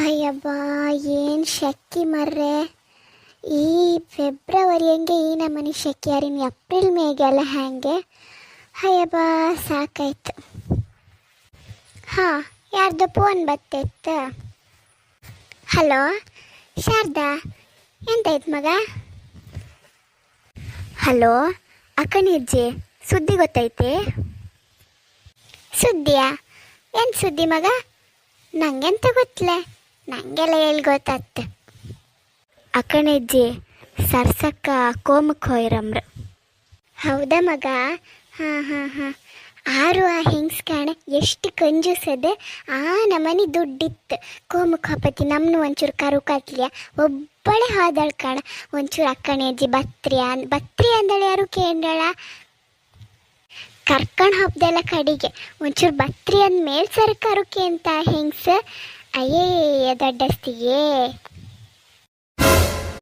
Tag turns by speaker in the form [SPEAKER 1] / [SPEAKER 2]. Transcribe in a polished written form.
[SPEAKER 1] ಅಯ್ಯಬ್ಬಾ, ಏನು ಶೆಕಿ ಮರ್ರೆ. ಈ ಫೆಬ್ರವರಿ ಹಂಗೆ ಈ ನಮೂನಿ ಶೆಕಿ ಯಾರಿನ ಏಪ್ರಿಲ್ ಮೇಗೆಲ್ಲ ಹ್ಯಾಂಗೆ. ಅಯ್ಯಬ್ಬಾ ಸಾಕಾಯ್ತು. ಹಾಂ, ಯಾರ್ದು ಫೋನ್ ಬತ್ತಿತ್ತು. ಹಲೋ ಶಾರದಾ, ಎಂತಾಯ್ತು ಮಗ? ಹಲೋ ಅಕ್ಕನಿಜ್ಜಿ, ಸುದ್ದಿ ಗೊತ್ತೈತೆ? ಸುದ್ದಿಯಾ? ಏನು ಸುದ್ದಿ ಮಗ? ನಂಗೆಂತ ಗೊತ್ತಲೆ, ನಂಗೆಲ್ಲ ಹೇಳಿ ಗೊತ್ತಾಗ್ತ. ಅಕ್ಕನಿಜ್ಜಿ ಸರ್ಸಕ್ಕ ಕೋಮಕ್ಕೆ ಹೋಯ್ರಮ್ರ. ಹೌದಾ ಮಗ? ಹಾಂ ಹಾಂ ಹಾಂ. ಆರು ಆ ಹಿಂಗ್ಸ್ ಕಾಣ ಎಷ್ಟು ಕಂಜೂಸದೆ. ಆ ನಮನಿ ದುಡ್ಡಿತ್ತು. ಕೋಮಕ್ಕೆ ಹಪ್ಪತಿ ನಮ್ಮನ್ನು ಒಂಚೂರು ಕರು ಕಟ್ಲಿಯ ಒಬ್ಬಳೆ ಹೋದಳು ಕಾಣ. ಒಂಚೂರು ಅಕ್ಕಣೆಜ್ಜಿ ಬತ್ರಿ ಅಂದಳು. ಯಾರು ಕೇಂದಳ ಕರ್ಕೊಂಡು ಹಬ್ಬದೆಲ್ಲ ಕಡೆಗೆ ಒಂಚೂರು ಬತ್ರಿ ಅಂದ ಮೇಲೆ ಸರ್ಕಾರಕ್ಕೆ ಅಂತ ಹಿಂಗ್ಸ. ಅಯ್ಯೇ ದೊಡ್ಡಸ್ತಿಗೆ